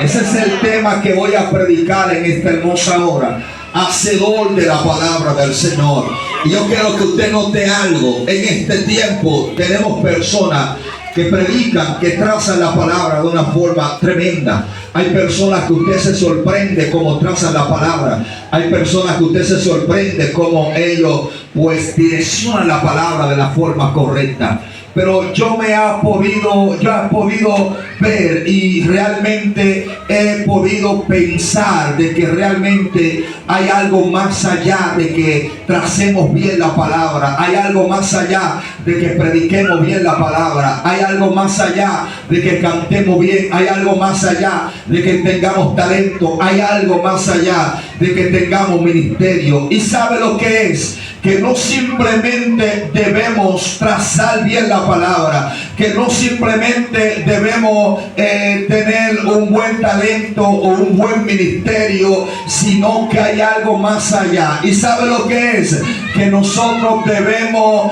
Ese es el tema que voy a predicar en esta hermosa hora. Hacedor de la palabra del Señor. Y yo quiero que usted note algo. En este tiempo tenemos personas que predican, que trazan la palabra de una forma tremenda. Hay personas que usted se sorprende cómo trazan la palabra. Hay personas que usted se sorprende cómo ellos pues direccionan la palabra de la forma correcta. Pero yo he podido ver y realmente he podido pensar de que realmente hay algo más allá de que tracemos bien la palabra. Hay algo más allá de que prediquemos bien la palabra. Hay algo más allá de que cantemos bien. Hay algo más allá de que tengamos talento. Hay algo más allá de que tengamos ministerio. ¿Y sabe lo que es? Que no simplemente debemos trazar bien la palabra, que no simplemente debemos tener un buen talento o un buen ministerio, sino que hay algo más allá. ¿Y sabe lo que es? Que nosotros debemos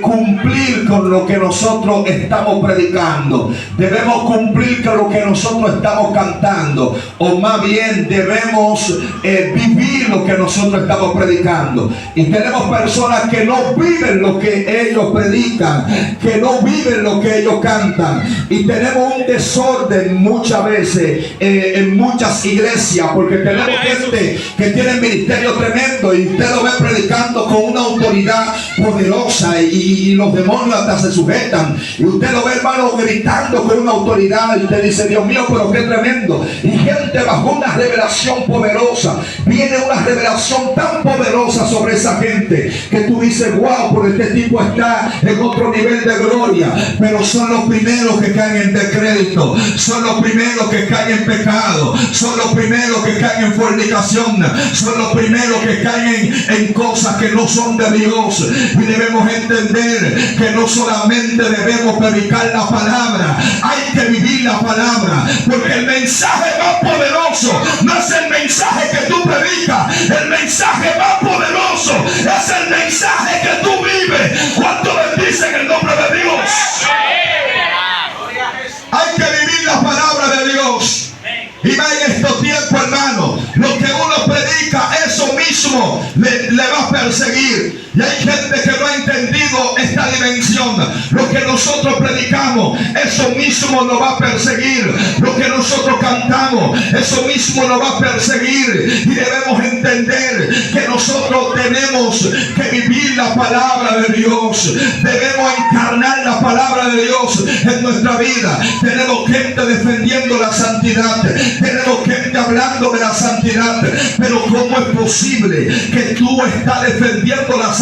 cumplir con lo que nosotros estamos predicando. Debemos cumplir con lo que nosotros estamos cantando. O más bien debemos vivir lo que nosotros estamos predicando. Y tenemos personas que no viven lo que ellos predican, que no viven lo que ellos cantan. Y tenemos un desorden muchas veces en muchas iglesias, porque tenemos gente que tiene ministerio tremendo y usted lo ve predicando con una autoridad poderosa y los demonios hasta se sujetan. Y usted lo ve, hermano, gritando con una autoridad y usted dice: Dios mío, pero qué tremendo. Y gente bajo una revelación poderosa. Viene una revelación tan poderosa sobre esa gente que tú dices: wow, porque este tipo está en otro nivel de gloria. Pero son los primeros que caen en descrédito, son los primeros que caen en pecado, son los primeros que caen en fornicación, son los primeros que caen en cosas que no son de Dios. Y debemos entender que no solamente debemos predicar la palabra, hay que vivir la palabra, porque el mensaje más poderoso no es el mensaje que tú predicas. El mensaje más poderoso es el mensaje que tú vives. ¿Cuánto bendicen el nombre de Dios? Hay que vivir la palabra de Dios. Y va en estos tiempos, hermano, lo que uno predica, eso mismo le va a perseguir. Y hay gente que no ha entendido esta dimensión. Lo que nosotros predicamos, eso mismo nos va a perseguir. Lo que nosotros cantamos, eso mismo nos va a perseguir. Y debemos entender que nosotros tenemos que vivir la palabra de Dios. Debemos encarnar la palabra de Dios en nuestra vida. Tenemos gente defendiendo la santidad. Tenemos gente hablando de la santidad. Pero ¿cómo es posible que tú estás defendiendo la santidad?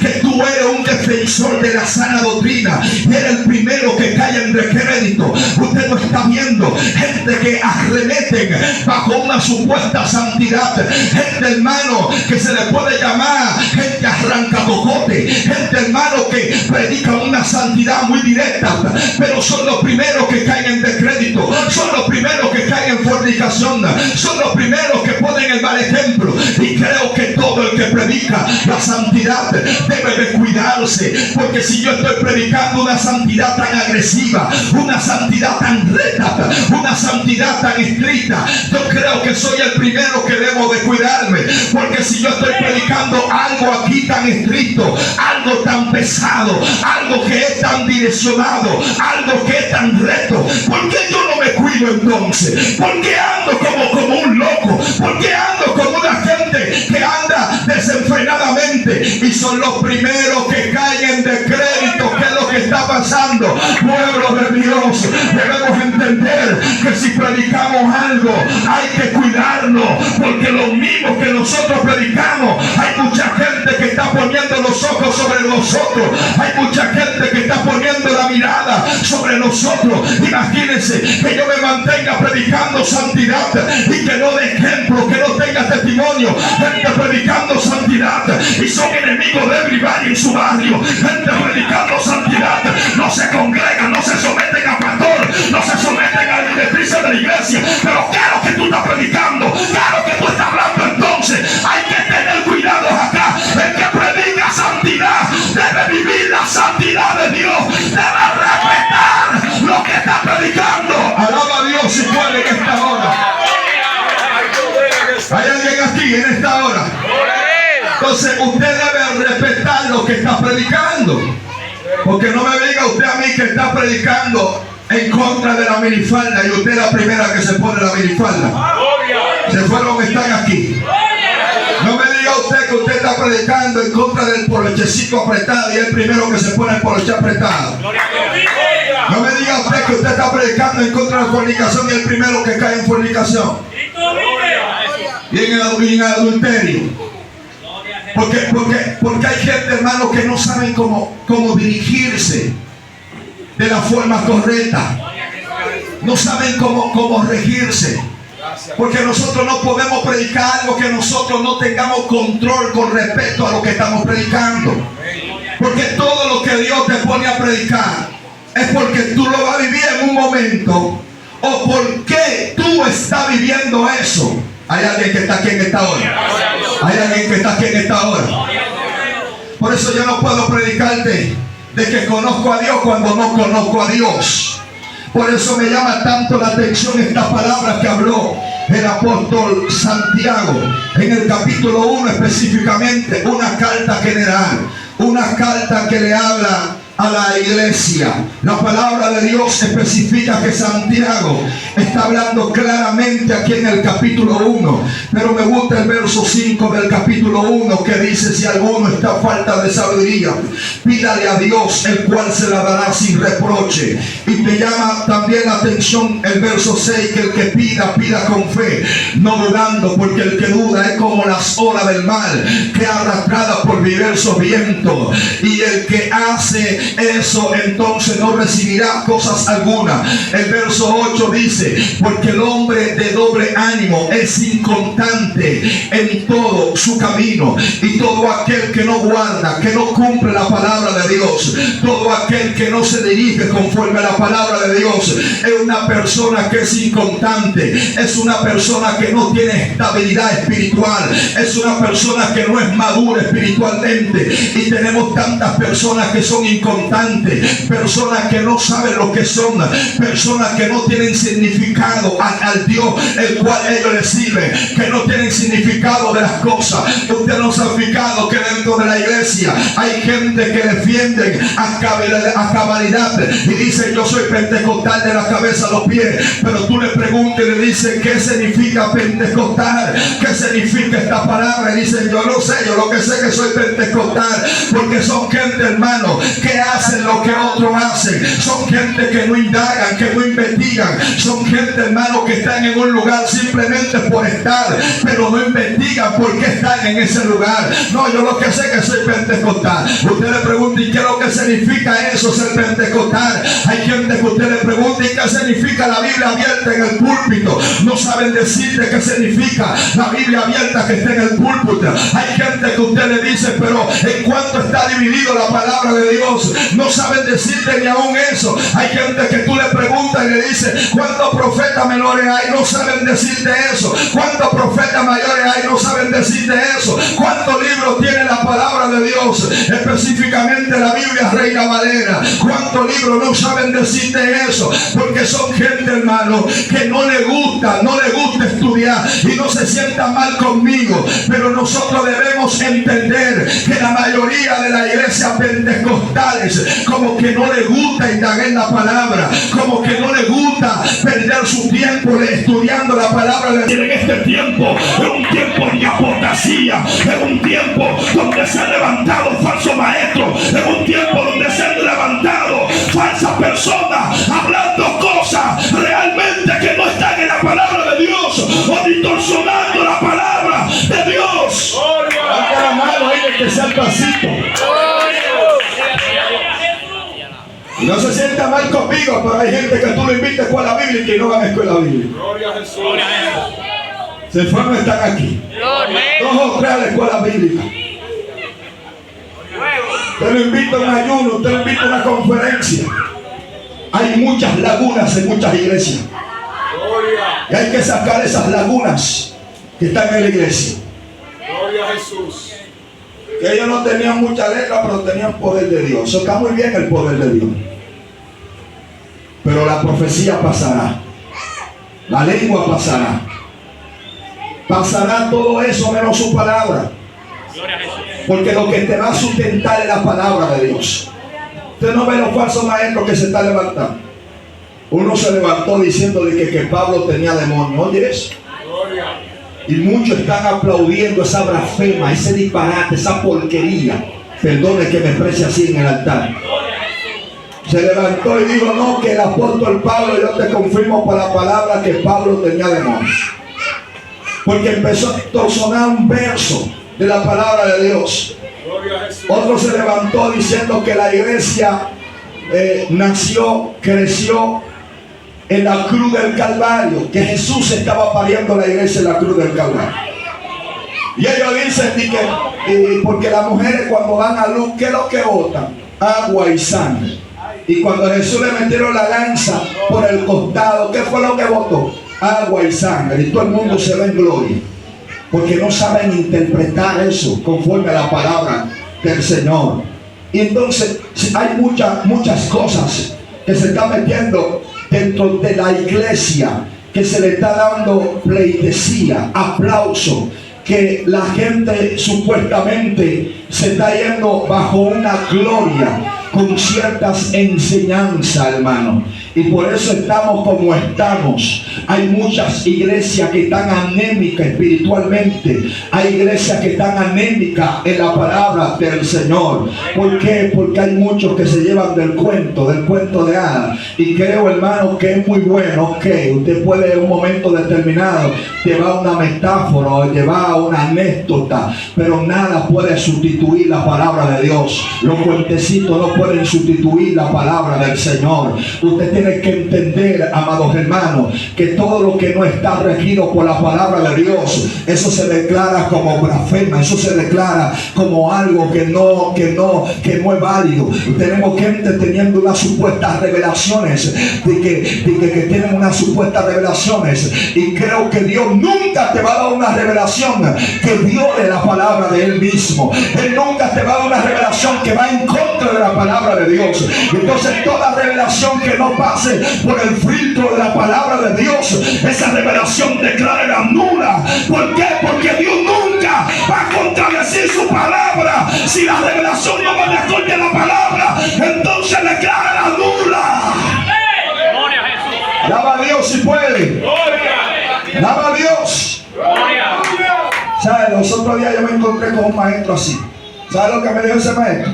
Que tú eres un defensor de la sana doctrina. Eres el primero que cae en descrédito. Usted no está viendo gente que arremeten bajo una supuesta santidad. Gente, hermano, que se le puede llamar gente arrancacocote. Gente, hermano, que predica una santidad muy directa. Pero son los primeros que caen en descrédito. Son los primeros que caen en fornicación. Son los primeros que ponen el mal ejemplo. Y creo que todo el que predica la santidad debe de cuidarse, porque si yo estoy predicando una santidad tan agresiva, una santidad tan recta, una santidad tan estricta, yo creo que soy el primero que debo de cuidarme, porque si yo estoy predicando algo aquí tan estricto, algo tan pesado, algo que es tan direccionado, algo que es tan recto, ¿por qué yo no me cuido entonces? ¿Por qué ando como un loco? ¿Por qué ando como una gente que anda desenfrenadamente? Y son los primeros que caen en descrédito. ¿Qué es lo que está pasando? Pueblo de Dios, debemos entender que si predicamos algo hay que cuidarnos, porque lo mismo que nosotros predicamos, hay mucha gente que está poniendo los ojos sobre nosotros. Hay mucha gente que está poniendo la mirada sobre nosotros. Imagínense que yo me mantenga predicando santidad y que no dé ejemplo, que no tenga testimonio. Gente predicando santidad y son enemigos de everybody en su barrio. Gente predicando santidad, no se congregan, no se someten a pastor, no se someten a la directrices de la iglesia. Pero claro que tú estás predicando, claro que tú estás hablando. Entonces hay que tener cuidado acá. El que predica santidad debe vivir la santidad de Dios, debe respetar lo que está predicando. Alaba a Dios si puede que Entonces usted debe respetar lo que está predicando. Porque no me diga usted a mí que está predicando en contra de la minifalda y usted es la primera que se pone la minifalda. Se fueron, están aquí. No me diga usted que usted está predicando en contra del polochecito apretado y es el primero que se pone el poloche apretado. No me diga usted que usted está predicando en contra de la fornicación y es el primero que cae en fornicación y en el adulterio. Porque hay gente, hermano, que no saben cómo dirigirse de la forma correcta. No saben cómo regirse. Porque nosotros no podemos predicar algo que nosotros no tengamos control con respecto a lo que estamos predicando. Porque todo lo que Dios te pone a predicar es porque tú lo vas a vivir en un momento o porque tú estás viviendo eso. Hay alguien que está aquí en esta hora. Hay alguien que está aquí en esta hora. Por eso yo no puedo predicarte de que conozco a Dios cuando no conozco a Dios. Por eso me llama tanto la atención esta palabra que habló el apóstol Santiago en el capítulo 1 específicamente, una carta general, una carta que le habla a la iglesia. La palabra de Dios especifica que Santiago está hablando claramente aquí en el capítulo 1, pero me gusta el verso 5 del capítulo 1 que dice: si alguno está a falta de sabiduría, pídale a Dios, el cual se la dará sin reproche. Y me llama también la atención el verso 6, que el que pida con fe, no dudando, porque el que duda es como las olas del mar, que arrastrada por diversos vientos, y el que hace eso entonces no recibirá cosas algunas. El verso 8 dice: porque el hombre de doble ánimo es inconstante en todo su camino, y todo aquel que no guarda, que no cumple la palabra de Dios, todo aquel que no se dirige conforme a la palabra de Dios, es una persona que es inconstante, es una persona que no tiene estabilidad espiritual, es una persona que no es madura espiritualmente. Y tenemos tantas personas que son inconstantes, personas que no saben lo que son, personas que no tienen significado al Dios el cual ellos les sirven, que no tienen significado de las cosas. Usted no se ha fijado que dentro de la iglesia hay gente que defienden a cabalidad y dicen: yo soy pentecostal de la cabeza a los pies, pero tú le preguntas y le dices: ¿qué significa pentecostal? ¿Qué significa esta palabra? Y dicen: yo no sé, yo lo que sé es que soy pentecostal. Porque son gente, hermano, que hacen lo que otros hacen. Son gente que no indagan, que no investigan. Son gente, hermano, que están en un lugar simplemente por estar, pero no investigan por qué están en ese lugar. No, yo lo que sé es que soy pentecostal. Usted le pregunta: ¿y qué es lo que significa eso, ser pentecostal? Hay gente que usted le pregunta: ¿y qué significa la Biblia abierta en el púlpito? No saben decirte qué significa la Biblia abierta que está en el púlpito. Hay gente que usted le dice: pero ¿en cuánto está dividido la palabra de Dios? No saben decirte ni aún eso. Hay gente que tú le preguntas y le dices: ¿cuántos profetas menores hay? No saben decirte eso. ¿Cuántos profetas mayores hay? No saben decirte eso. ¿Cuántos libros tiene la palabra de Dios? Específicamente la Biblia Reina Valera. ¿Cuántos libros no saben decirte eso? Porque son gente, hermano, que no le gusta estudiar y no se sienta mal conmigo. Pero nosotros debemos entender que la mayoría de las iglesias pentecostales como que no le gusta indagar en la palabra, como que no le gusta perder su tiempo estudiando la palabra de Dios. En este tiempo es un tiempo de apostasía, es un tiempo donde se han levantado falsos maestros, es un tiempo donde se han levantado falsas personas hablando cosas realmente que no están en la palabra de Dios o distorsionando la palabra de Dios. Levanta la mano ahí que sea el pasito. Y no se sienta mal conmigo, pero hay gente que tú le invitas a escuela bíblica y que no van a escuela bíblica. Gloria a Jesús. Se fueron, están aquí. 2 o 3 a la escuela bíblica. Usted lo invita a un ayuno, usted lo invita a una conferencia. Hay muchas lagunas en muchas iglesias. Y hay que sacar esas lagunas que están en la iglesia. Gloria a Jesús. Que ellos no tenían mucha letra, pero tenían poder de Dios. Eso está muy bien, el poder de Dios. Pero la profecía pasará. La lengua pasará. Pasará todo eso menos su palabra. Porque lo que te va a sustentar es la palabra de Dios. Usted no ve los falsos maestros que se están levantando. Uno se levantó diciendo de que Pablo tenía demonios. Oye eso. Y muchos están aplaudiendo esa blasfema, ese disparate, esa porquería. Perdone que me exprese así en el altar. Se levantó y dijo, no, que el apóstol Pablo, yo te confirmo por la palabra que Pablo tenía demonios. Porque empezó a sonar un verso de la palabra de Dios. Otro se levantó diciendo que la iglesia nació, creció en la cruz del Calvario, que Jesús estaba pariendo la iglesia en la cruz del Calvario. Y ellos dicen que porque las mujeres cuando van a luz, ¿qué es lo que botan? Agua y sangre. Y cuando a Jesús le metieron la lanza por el costado, ¿qué fue lo que botó? Agua y sangre. Y todo el mundo se ve en gloria, porque no saben interpretar eso conforme a la palabra del Señor. Y entonces hay muchas cosas que se están metiendo dentro de la iglesia, que se le está dando pleitesía, aplauso, que la gente supuestamente se está yendo bajo una gloria con ciertas enseñanzas, hermano. Y por eso estamos como estamos. Hay muchas iglesias que están anémicas espiritualmente. Hay iglesias que están anémicas en la palabra del Señor. ¿Por qué? Porque hay muchos que se llevan del cuento de hadas. Y creo, hermano, que es muy bueno que usted puede en un momento determinado llevar una metáfora o llevar una anécdota, pero nada puede sustituir la palabra de Dios. Los cuentecitos no pueden sustituir la palabra del Señor. Usted tiene que entender, amados hermanos, que todo lo que no está regido por la palabra de Dios, eso se declara como blasfema, eso se declara como algo que no es válido. Tenemos gente teniendo unas supuestas revelaciones de que tienen unas supuestas revelaciones, y creo que Dios nunca te va a dar una revelación que viole la palabra de Él mismo. Él nunca te va a dar una revelación que va en contra de la palabra de Dios. Entonces toda revelación que no pase por el filtro de la palabra de Dios, esa revelación declara nula. ¿Por qué? Porque Dios nunca va a contradecir su palabra. Si la revelación no va de acuerdo a la palabra, entonces declara nula. Alaba a Dios si puede. Alaba a Dios. ¿Sabe? Los otros días yo me encontré con un maestro así. ¿Sabe lo que me dijo ese maestro?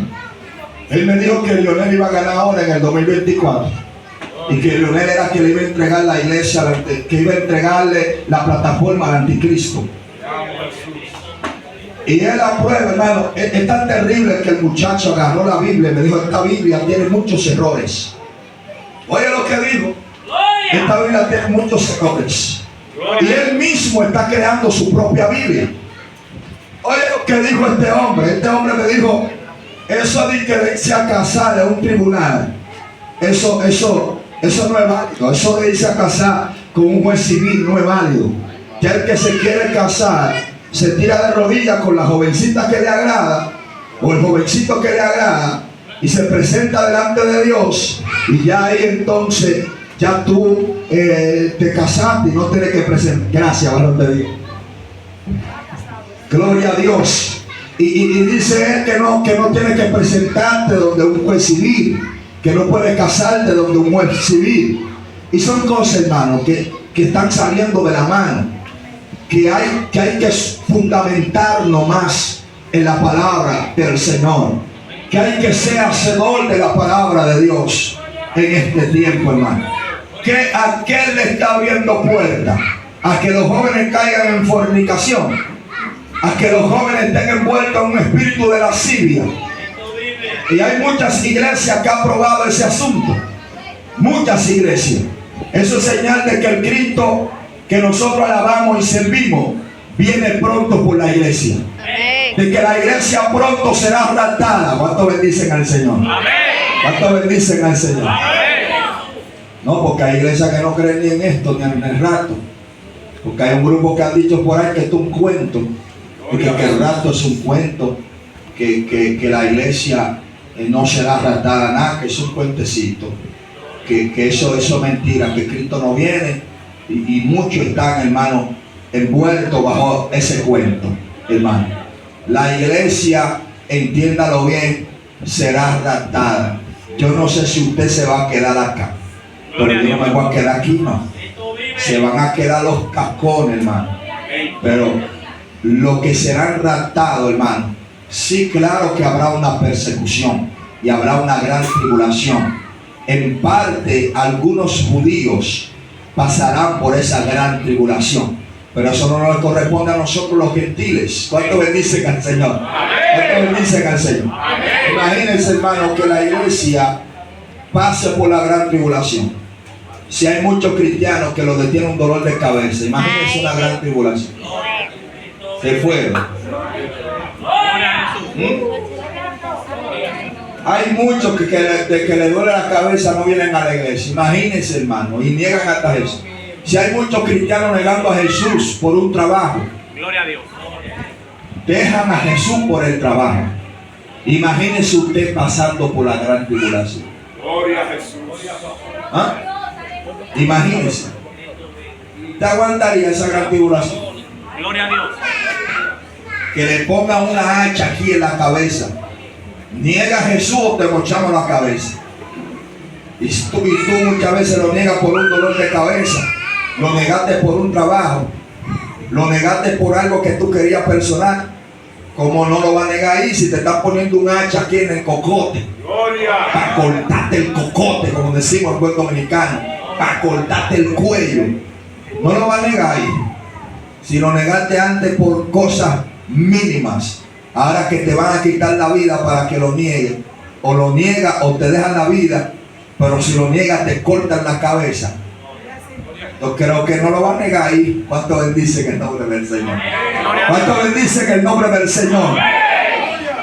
Él me dijo que Leonel iba a ganar ahora en el 2024. Y que Leonel era que le iba a entregar la iglesia, que iba a entregarle la plataforma al anticristo. Y él aprueba, hermano. Es tan terrible que el muchacho agarró la Biblia y me dijo, esta Biblia tiene muchos errores. Oye lo que dijo. Esta Biblia tiene muchos errores. Y él mismo está creando su propia Biblia. Oye lo que dijo este hombre. Este hombre me dijo, eso de que irse a casar en un tribunal, eso no es válido. Eso de irse a casar con un juez civil no es válido. Ya el que se quiere casar se tira de rodillas con la jovencita que le agrada o el jovencito que le agrada y se presenta delante de Dios, y ya ahí entonces ya tú te casaste y no tienes que presentar. Gracias, varón de Dios. Gloria a Dios. Y dice él que no tienes que presentarte donde un juez civil, que no puedes casarte donde un juez civil. Y son cosas, hermano, que están saliendo de la mano, que hay que fundamentarnos más en la palabra del Señor, que hay que ser hacedor de la palabra de Dios en este tiempo, hermano. ¿A qué le está abriendo puertas? A que los jóvenes caigan en fornicación, a que los jóvenes estén envueltos en un espíritu de lascivia. Y hay muchas iglesias que han probado ese asunto. Muchas iglesias. Eso es señal de que el Cristo que nosotros alabamos y servimos viene pronto por la iglesia. De que la iglesia pronto será raptada. ¿Cuántos bendicen al Señor? ¿Cuántos bendicen al Señor? No, porque hay iglesias que no creen ni en esto, ni en el rapto. Porque hay un grupo que han dicho por ahí que esto es un cuento. Y que el rapto es un cuento. Que la iglesia no será raptada, nada, que es un cuentecito. Que eso es mentira, que Cristo no viene. Y muchos están, hermano, envueltos bajo ese cuento, hermano. La iglesia, entiéndalo bien, será raptada. Yo no sé si usted se va a quedar acá, pero yo no me voy a quedar aquí, no. Se van a quedar los cascones, hermano. Pero lo que serán raptados, hermano, sí, claro que habrá una persecución y habrá una gran tribulación. En parte, algunos judíos pasarán por esa gran tribulación, pero eso no nos corresponde a nosotros los gentiles. ¿Cuánto bendicen al Señor? ¿Cuánto bendicen al Señor? Imagínense, hermano, que la iglesia pase por la gran tribulación. Si hay muchos cristianos que los detiene un dolor de cabeza, imagínense una gran tribulación. Se fueron. Hay muchos que les duele la cabeza, no vienen a la iglesia. Imagínense, hermano, y niegan hasta Jesús. Si hay muchos cristianos negando a Jesús por un trabajo, gloria a Dios, dejan a Jesús por el trabajo. Imagínese usted pasando por la gran tribulación. Gloria a Jesús. ¿Ah? Imagínese. ¿Te aguantaría esa gran tribulación? Gloria a Dios. Que le pongan una hacha aquí en la cabeza. Niega a Jesús o te mochamos la cabeza. Y tú muchas veces lo niegas por un dolor de cabeza. Lo negaste por un trabajo. Lo negaste por algo que tú querías personal. ¿Cómo no lo va a negar ahí si te están poniendo un hacha aquí en el cocote? Para cortarte el cocote, como decimos en buen dominicano. Para cortarte el cuello. No lo va a negar ahí. Si lo negaste antes por cosas mínimas, ahora que te van a quitar la vida para que lo nieguen, o lo niegas o te dejan la vida, pero si lo niegas te cortan la cabeza. Yo creo que no lo va a negar ahí. ¿Cuánto bendicen el nombre del Señor? ¿Cuánto bendicen el nombre del Señor?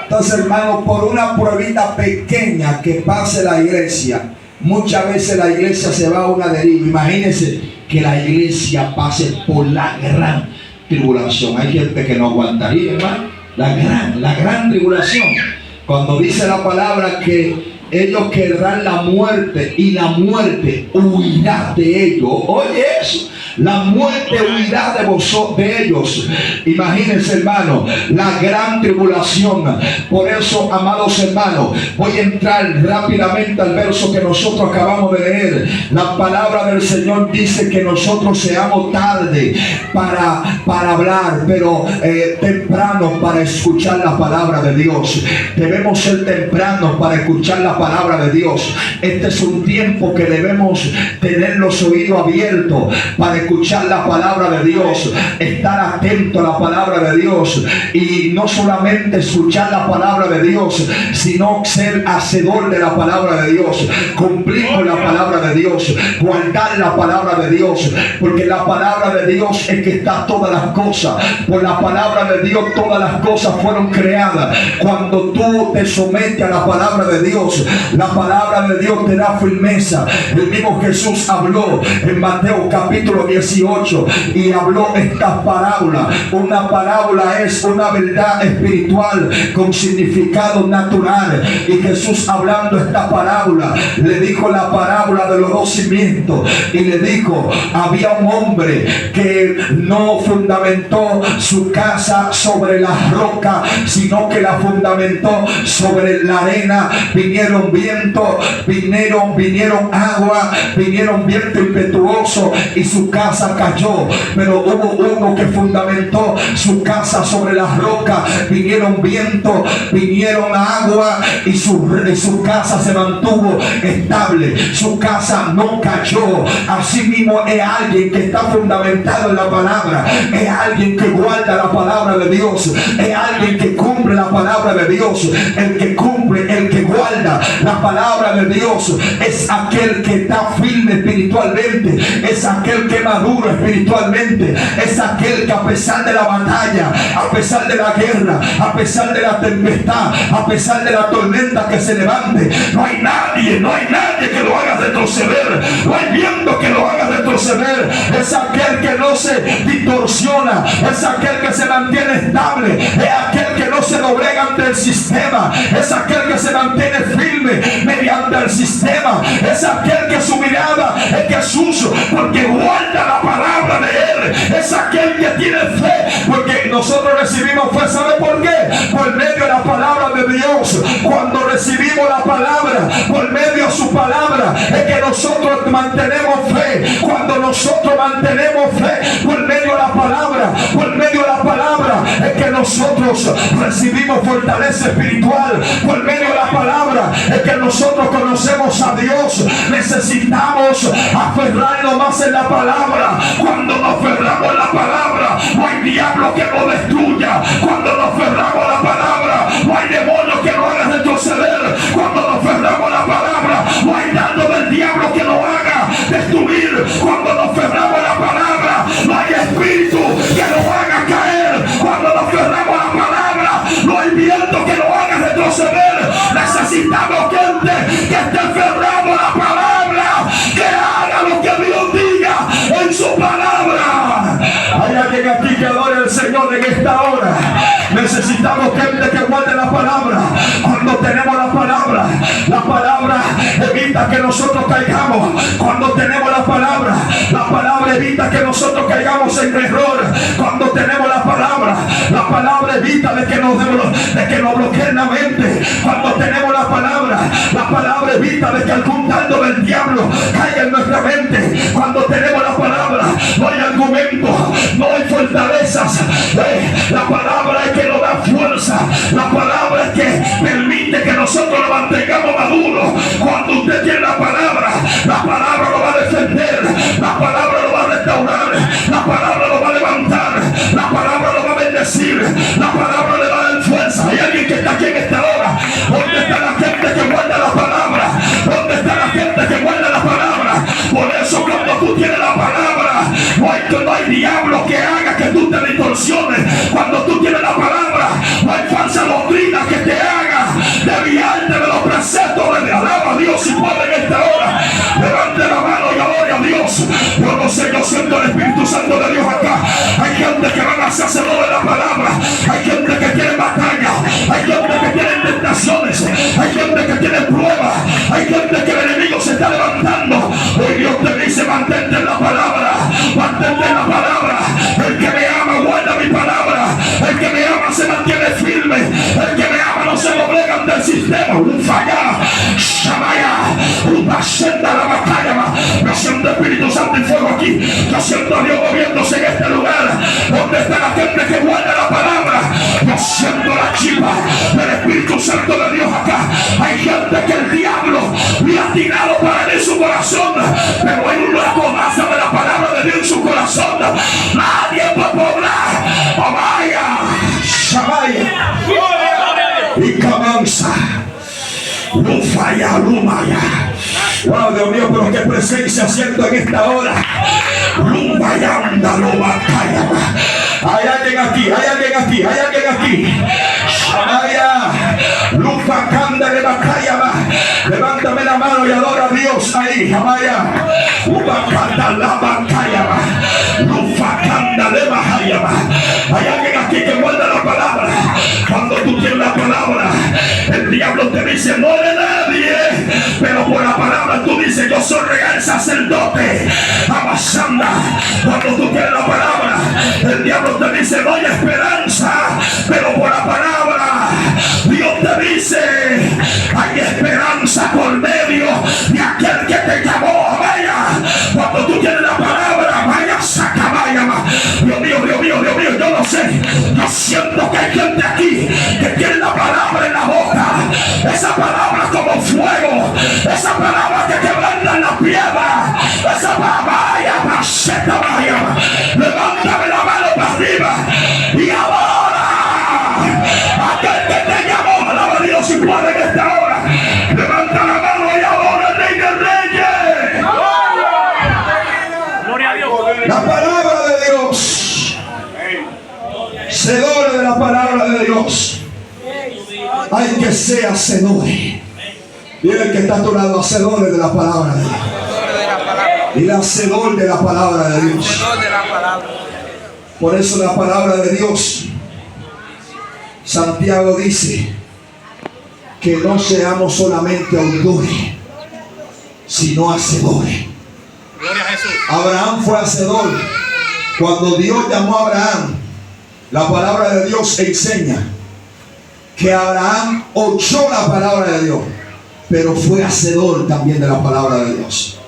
Entonces, hermano, por una pruebita pequeña que pase la iglesia, muchas veces la iglesia se va a una deriva. Imagínense que la iglesia pase por la gran tribulación. Hay gente que no aguantaría, hermano, la gran tribulación. Cuando dice la palabra que ellos querrán la muerte y la muerte huirá de ellos. Oye eso, la muerte huirá de ellos. Imagínense, hermano, la gran tribulación. Por eso, amados hermanos, voy a entrar rápidamente al verso que nosotros acabamos de leer. La palabra del Señor dice que nosotros seamos tarde para hablar, pero temprano para escuchar la palabra de Dios. Debemos ser tempranos para escuchar la palabra de Dios. Este es un tiempo que debemos tener los oídos abiertos para escuchar la palabra de Dios, estar atento a la palabra de Dios, y no solamente escuchar la palabra de Dios, sino ser hacedor de la palabra de Dios, cumplir con la palabra de Dios, guardar la palabra de Dios, porque la palabra de Dios es que está todas las cosas. Por la palabra de Dios todas las cosas fueron creadas. Cuando tú te sometes a la palabra de Dios, la palabra de Dios te da firmeza. El mismo Jesús habló en Mateo capítulo 18 y habló esta parábola. Una parábola es una verdad espiritual con significado natural, y Jesús, hablando esta parábola, le dijo la parábola de los dos cimientos, y le dijo: había un hombre que no fundamentó su casa sobre la roca, sino que la fundamentó sobre la arena. Vinieron viento, vinieron agua, vinieron viento impetuoso y su casa cayó. Pero hubo uno que fundamentó su casa sobre la roca. Vinieron viento, vinieron agua y su casa se mantuvo estable. Su casa no cayó. Así mismo es alguien que está fundamentado en la palabra. Es alguien que guarda la palabra de Dios. Es alguien que cumple la palabra de Dios. El que cumple, el que guarda la palabra de Dios es aquel que está firme espiritualmente, es aquel que madura espiritualmente, es aquel que a pesar de la batalla, a pesar de la guerra, a pesar de la tempestad, a pesar de la tormenta que se levante, no hay nadie que lo haga retroceder, no hay viento que lo haga retroceder. Es aquel que no se distorsiona, es aquel que se mantiene estable, es aquel que no se doblega ante el sistema, es aquel que se mantiene firme mediante el sistema, es aquel que su mirada es Jesús porque guarda la palabra de él, es aquel que tiene fe porque nosotros recibimos fe. ¿Sabe por qué? recibimos la palabra, por medio de su palabra, es que nosotros mantenemos fe. Cuando nosotros mantenemos fe por medio de la palabra, por medio de la palabra, es que nosotros recibimos fortaleza espiritual. Por medio de la palabra, es que nosotros conocemos a Dios. Necesitamos aferrarnos más en la palabra. Cuando nos aferramos en la palabra, no hay diablo que nos destruya. Cuando nos aferramos a la palabra, no hay demonio que nos haga retroceder. Cuando nos aferramos a la palabra, no hay dardo del diablo que nos haga destruir. Cuando nos aferramos a la palabra, no hay espíritu que nos haga caer. Cuando nos aferramos a la palabra, no hay viento que nos haga retroceder. Necesitamos gente que esté aferrado a la palabra, que haga lo que Dios diga en su palabra. Hay alguien aquí que adore al Señor en esta hora. Necesitamos gente que guarde la palabra. Cuando tenemos la palabra evita que nosotros caigamos. Cuando tenemos la palabra evita que nosotros caigamos en error. Cuando tenemos la palabra evita de que nos bloqueen la mente. Cuando tenemos la palabra evita de que algún dardo del diablo caiga en nuestra mente. Cuando tenemos la palabra, no hay argumento, no hay fortalezas. La palabra es que nos da fuerza. La palabra es que permite que nosotros lo mantengamos maduro. Cuando usted tiene la palabra lo va a defender, la palabra lo va a restaurar, la palabra lo va a levantar, la palabra lo va a bendecir, la palabra le va a dar fuerza. Hay alguien que está aquí en esta hora. ¿Dónde está la gente que guarda la palabra? ¿Dónde está la gente que guarda la palabra? Por eso cuando tú tienes la palabra, no hay diablo que haga que tú te distorsiones. Cuando tú tienes la palabra, no hay falsa doctrina que te haga desviarte de los preceptos de Dios. Alaba a Dios y puede en esta hora. Levante la mano y adore a Dios. Yo no sé, yo siento el Espíritu Santo de Dios acá. Hay gente que van a ser hacedores de la palabra. Hay gente que tiene batalla. Hay gente que tiene tentaciones. Hay gente que tiene pruebas. Hay gente que el enemigo se está levantando. Hoy Dios te dice: mantente en la palabra. Mantente en la palabra. El que me ama guarda mi palabra. El que me ama se mantiene firme. El que me ama no se doblega ante el sistema. Un falla. Shamaya. Un pasenda la batalla. Yo siento Espíritu Santo y fuego aquí. Yo siento a Dios moviéndose en este lugar. Donde está la gente que guarda la palabra. Yo siento la chispa del Espíritu Santo de Dios acá. Hay gente que el diablo le ha tirado para él en su corazón. Pero hay una codaza de la palabra de Dios en su corazón. Nadie puede poblar. Amaya. Shamaya. Y comienza. Lufaya, lumaya. Wow, Dios mío, pero qué presencia siento en esta hora. Lumaya, anda, lumaya. Hay alguien aquí, hay alguien aquí, hay alguien aquí. Shamaya, Lufa, Kanda, Lebakaya. Levántame la mano y adora a Dios ahí. Shamaya, Uba, Kanda, Labakaya. Lufa, Kanda, Lebakaya. Hay alguien aquí que guarda la palabra. Cuando tú tienes la palabra, el diablo te dice: no eres nadie. Pero por la palabra tú dices: yo soy real sacerdote. Abasanda. Cuando tú tienes la palabra, el diablo te dice: no hay esperanza. Pero por la palabra, Dios te dice: hay esperanza por medio de aquel que te llamó. Vaya. Cuando tú tienes la palabra, vaya, saca, vaya. Dios mío, Dios mío, Dios mío, yo no sé. Yo siento que hay gente aquí que tiene la palabra en la boca. Esa palabra como fuego. Esa palabra que quebranta la piedra. Esa palabra, vaya, maceta, vaya. Levántame la mano para arriba y ahora aquel que te llamó, alaba a Dios y puede en esta hora. Levanta la mano y ahora el Rey de Reyes. Gloria a Dios. La palabra de Dios. Hacedores de la palabra de Dios. Hay que ser hacedores. Dile el que está a tu lado: hacedores de la palabra de Dios. Dile: hacedor de la palabra de Dios. Por eso la palabra de Dios, Santiago dice que no seamos solamente oidores, sino hacedores. Gloria a Jesús. Abraham fue hacedor. Cuando Dios llamó a Abraham, la palabra de Dios enseña que Abraham oyó la palabra de Dios, pero fue hacedor también de la palabra de Dios.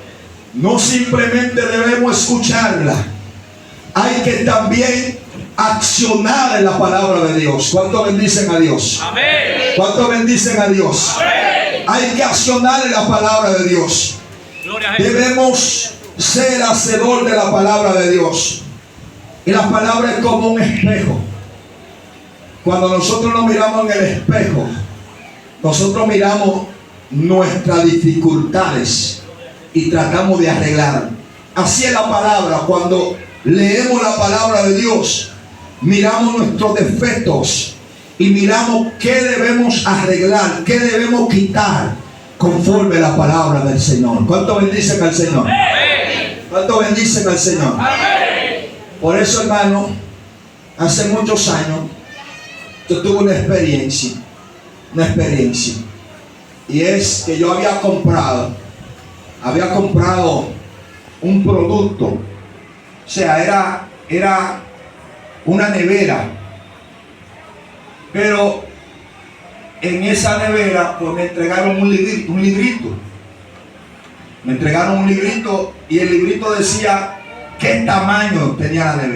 No simplemente debemos escucharla, hay que también accionar en la palabra de Dios. ¿Cuántos bendicen a Dios? Amén. ¿Cuántos bendicen a Dios? Amén. Hay que accionar en la palabra de Dios. Gloria a Jesús. Debemos ser hacedor de la palabra de Dios. Y la palabra es como un espejo. Cuando nosotros nos miramos en el espejo, nosotros miramos nuestras dificultades y tratamos de arreglar. Así es la palabra. Cuando leemos la palabra de Dios, miramos nuestros defectos y miramos qué debemos arreglar, qué debemos quitar conforme a la palabra del Señor. ¿Cuánto bendicen al Señor? ¿Cuánto bendicen al Señor? Por eso, hermano, hace muchos años yo tuve una experiencia, y es que yo había comprado un producto, o sea, era una nevera, pero en esa nevera pues me entregaron un librito, y el librito decía qué tamaño tenía la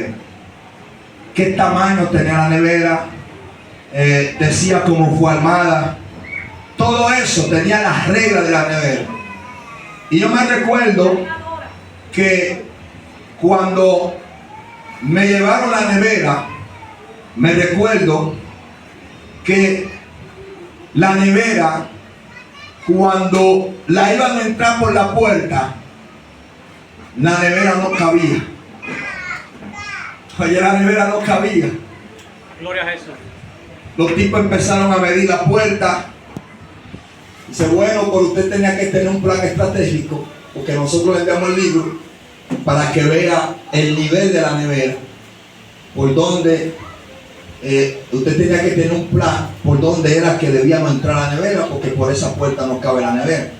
nevera, decía cómo fue armada, todo eso, tenía las reglas de la nevera. Y yo me recuerdo que cuando me llevaron la nevera, me recuerdo que la nevera, cuando la iban a entrar por la puerta, la nevera no cabía. Oye, la nevera no cabía. Gloria a Jesús. Los tipos empezaron a medir la puerta. Dice, bueno, pero usted tenía que tener un plan estratégico, porque nosotros le enviamos el libro para que vea el nivel de la nevera, por donde usted tenía que tener un plan por donde era que debíamos entrar a la nevera, porque por esa puerta no cabe la nevera.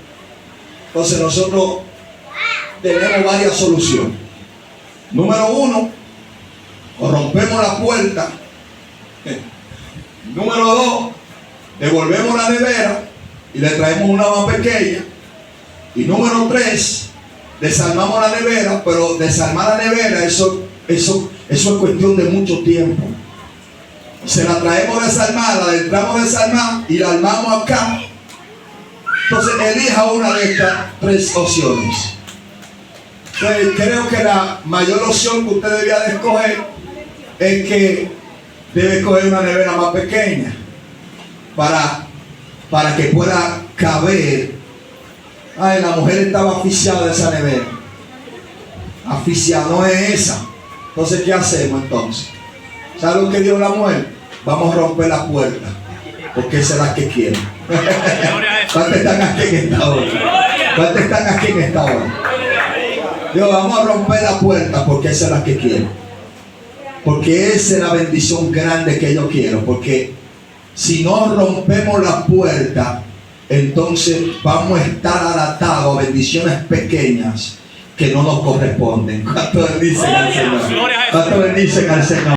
Entonces nosotros tenemos varias soluciones. Número uno, o rompemos la puerta. Número dos, devolvemos la nevera y le traemos una más pequeña. Y número tres, desarmamos la nevera, pero desarmar la nevera, eso es cuestión de mucho tiempo. Se la traemos desarmada, la entramos desarmada y la armamos acá. Entonces elija una de estas tres opciones. Entonces, creo que la mayor opción que usted debía de escoger es que debe escoger una nevera más pequeña para que pueda caber. Ay, la mujer estaba asfixiada de esa nevera. Asfixiada, no es esa. Entonces, ¿qué hacemos entonces? ¿Sabe lo que dijo la mujer? Vamos a romper la puerta, porque esa es la que quieren. ¿Cuántos están aquí en esta hora? ¿Cuántos están aquí en esta hora? Dios, vamos a romper la puerta, porque esa es la que quiero. Porque esa es la bendición grande que yo quiero. Porque si no rompemos la puerta, entonces vamos a estar adaptados a bendiciones pequeñas que no nos corresponden. ¿Cuántos bendicen al Señor? ¿Cuántos bendicen al Señor?